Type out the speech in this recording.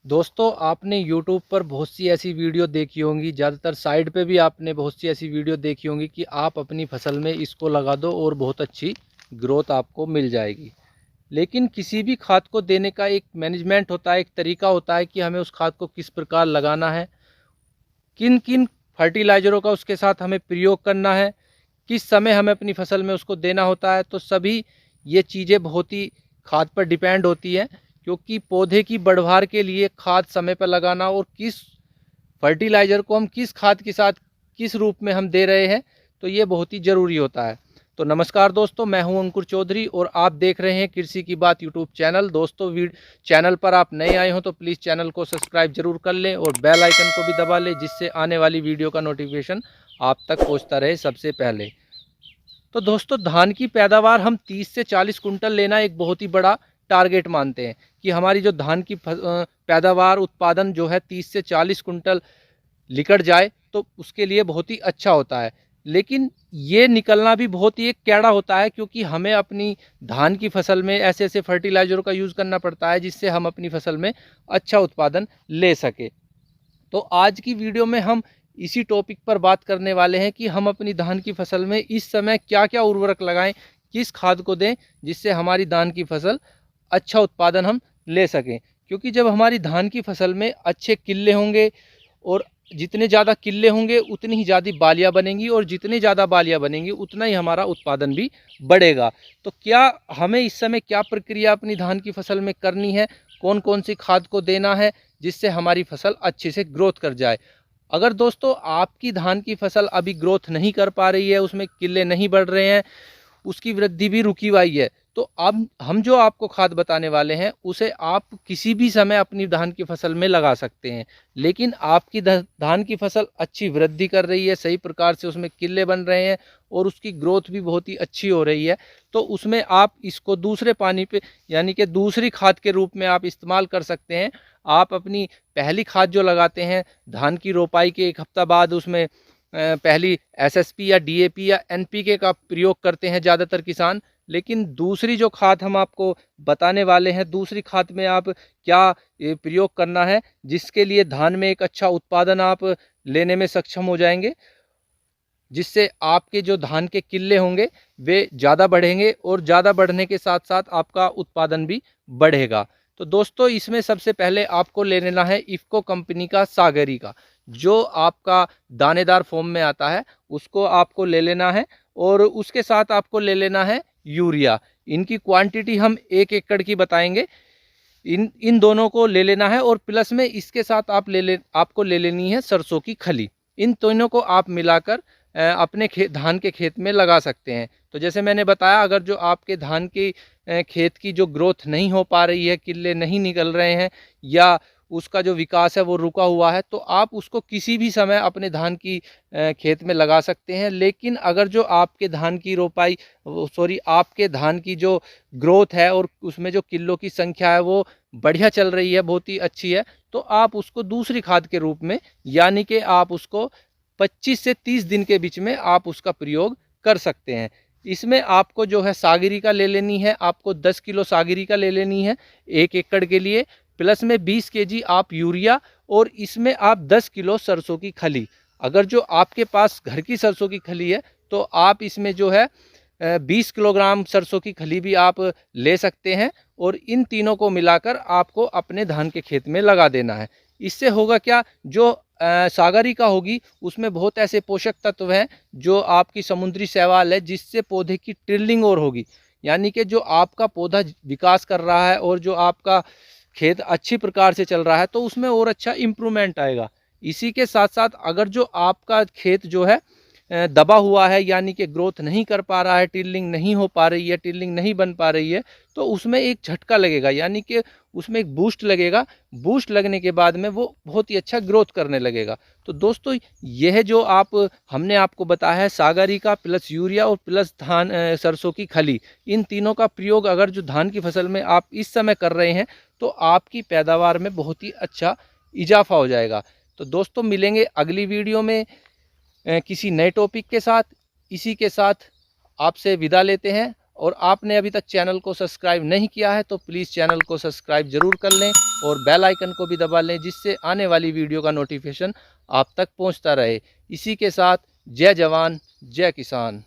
दोस्तों, आपने YouTube पर बहुत सी ऐसी वीडियो देखी होंगी, ज़्यादातर साइड पे भी आपने बहुत सी ऐसी वीडियो देखी होंगी कि आप अपनी फसल में इसको लगा दो और बहुत अच्छी ग्रोथ आपको मिल जाएगी। लेकिन किसी भी खाद को देने का एक मैनेजमेंट होता है, एक तरीका होता है कि हमें उस खाद को किस प्रकार लगाना है, किन किन फर्टिलाइज़रों का उसके साथ हमें प्रयोग करना है, किस समय हमें अपनी फसल में उसको देना होता है। तो सभी ये चीज़ें बहुत ही खाद पर डिपेंड होती हैं, क्योंकि पौधे की बढ़वार के लिए खाद समय पर लगाना और किस फर्टिलाइज़र को हम किस खाद के साथ किस रूप में हम दे रहे हैं, तो ये बहुत ही ज़रूरी होता है। तो नमस्कार दोस्तों, मैं हूं अंकुर चौधरी और आप देख रहे हैं कृषि की बात यूट्यूब चैनल। दोस्तों, चैनल पर आप नए आए हो तो प्लीज़ चैनल को सब्सक्राइब जरूर कर लें और बेल आइकन को भी दबा लें, जिससे आने वाली वीडियो का नोटिफिकेशन आप तक पहुंचता रहे सबसे पहले। तो दोस्तों, धान की पैदावार हम 30 से 40 कुंटल लेना एक बहुत ही बड़ा टारगेट मानते हैं कि हमारी जो धान की पैदावार उत्पादन जो है 30 से 40 कुंटल निकट जाए तो उसके लिए बहुत ही अच्छा होता है। लेकिन ये निकलना भी बहुत ही एक कैड़ा होता है, क्योंकि हमें अपनी धान की फसल में ऐसे ऐसे फर्टिलाइज़रों का यूज़ करना पड़ता है जिससे हम अपनी फसल में अच्छा उत्पादन ले सके। तो आज की वीडियो में हम इसी टॉपिक पर बात करने वाले हैं कि हम अपनी धान की फसल में इस समय क्या क्या उर्वरक लगाएं, किस खाद को दें जिससे हमारी धान की फसल अच्छा उत्पादन हम ले सकें। क्योंकि जब हमारी धान की फसल में अच्छे किल्ले होंगे और जितने ज़्यादा किल्ले होंगे उतनी ही ज़्यादा बालियाँ बनेंगी और जितनी ज़्यादा बालियाँ बनेंगी उतना ही हमारा उत्पादन भी बढ़ेगा। तो क्या हमें इस समय क्या प्रक्रिया अपनी धान की फसल में करनी है, कौन कौन सी खाद को देना है जिससे हमारी फसल अच्छे से ग्रोथ कर जाए। अगर दोस्तों आपकी धान की फसल अभी ग्रोथ नहीं कर पा रही है, उसमें किल्ले नहीं बढ़ रहे हैं, उसकी वृद्धि भी रुकी हुई है, तो अब हम जो आपको खाद बताने वाले हैं उसे आप किसी भी समय अपनी धान की फसल में लगा सकते हैं। लेकिन आपकी धान की फसल अच्छी वृद्धि कर रही है, सही प्रकार से उसमें किल्ले बन रहे हैं और उसकी ग्रोथ भी बहुत ही अच्छी हो रही है, तो उसमें आप इसको दूसरे पानी पे यानी कि दूसरी खाद के रूप में आप इस्तेमाल कर सकते हैं। आप अपनी पहली खाद जो लगाते हैं धान की रोपाई के 1 हफ्ता बाद, उसमें पहली एसएसपी या डीएपी या एनपीके का प्रयोग करते हैं ज़्यादातर किसान। लेकिन दूसरी जो खाद हम आपको बताने वाले हैं, दूसरी खाद में आप क्या प्रयोग करना है जिसके लिए धान में एक अच्छा उत्पादन आप लेने में सक्षम हो जाएंगे, जिससे आपके जो धान के किल्ले होंगे वे ज़्यादा बढ़ेंगे और ज़्यादा बढ़ने के साथ साथ आपका उत्पादन भी बढ़ेगा। तो दोस्तों, इसमें सबसे पहले आपको ले लेना है इफ़को कंपनी का सागरी का, जो आपका दानेदार फॉर्म में आता है, उसको आपको ले लेना है। और उसके साथ आपको ले लेना है यूरिया। इनकी क्वांटिटी हम 1 एकड़ की बताएंगे। इन इन दोनों को ले लेना है और प्लस में इसके साथ आपको ले लेनी है सरसों की खली। इन तीनों को आप मिलाकर अपने धान के खेत में लगा सकते हैं। तो जैसे मैंने बताया, अगर जो आपके धान की खेत की जो ग्रोथ नहीं हो पा रही है, किल्ले नहीं निकल रहे हैं या उसका जो विकास है वो रुका हुआ है, तो आप उसको किसी भी समय अपने धान की खेत में लगा सकते हैं। लेकिन अगर जो आपके धान की रोपाई आपके धान की जो ग्रोथ है और उसमें जो किल्लों की संख्या है वो बढ़िया चल रही है, बहुत ही अच्छी है, तो आप उसको दूसरी खाद के रूप में, यानी कि आप उसको 25 से 30 दिन के बीच में आप उसका प्रयोग कर सकते हैं। इसमें आपको जो है सागिरी का ले लेनी है, आपको 10 किलो सागिरी का ले लेनी है 1 एकड़ के लिए, प्लस में 20 केजी आप यूरिया, और इसमें आप 10 किलो सरसों की खली। अगर जो आपके पास घर की सरसों की खली है तो आप इसमें जो है 20 किलोग्राम सरसों की खली भी आप ले सकते हैं और इन तीनों को मिलाकर आपको अपने धान के खेत में लगा देना है। इससे होगा क्या, जो सागरी का होगी उसमें बहुत ऐसे पोषक तत्व हैं जो आपकी समुद्री शैवाल है, जिससे पौधे की टिल्लिंग और होगी, यानी कि जो आपका पौधा विकास कर रहा है और जो आपका खेत अच्छी प्रकार से चल रहा है तो उसमें और अच्छा इम्प्रूवमेंट आएगा। इसी के साथ साथ अगर जो आपका खेत जो है दबा हुआ है, यानी कि ग्रोथ नहीं कर पा रहा है, टिल्लिंग नहीं हो पा रही है, टिल्लिंग नहीं बन पा रही है, तो उसमें एक झटका लगेगा, यानी कि उसमें एक बूस्ट लगेगा। बूस्ट लगने के बाद में वो बहुत ही अच्छा ग्रोथ करने लगेगा। तो दोस्तों, यह जो हमने आपको बताया है सागरी का प्लस यूरिया और प्लस धान सरसों की खली, इन तीनों का प्रयोग अगर जो धान की फसल में आप इस समय कर रहे हैं तो आपकी पैदावार में बहुत ही अच्छा इजाफा हो जाएगा। तो दोस्तों, मिलेंगे अगली वीडियो में किसी नए टॉपिक के साथ। इसी के साथ आपसे विदा लेते हैं और आपने अभी तक चैनल को सब्सक्राइब नहीं किया है तो प्लीज़ चैनल को सब्सक्राइब ज़रूर कर लें और बेल आइकन को भी दबा लें, जिससे आने वाली वीडियो का नोटिफिकेशन आप तक पहुंचता रहे। इसी के साथ जय जवान जय किसान।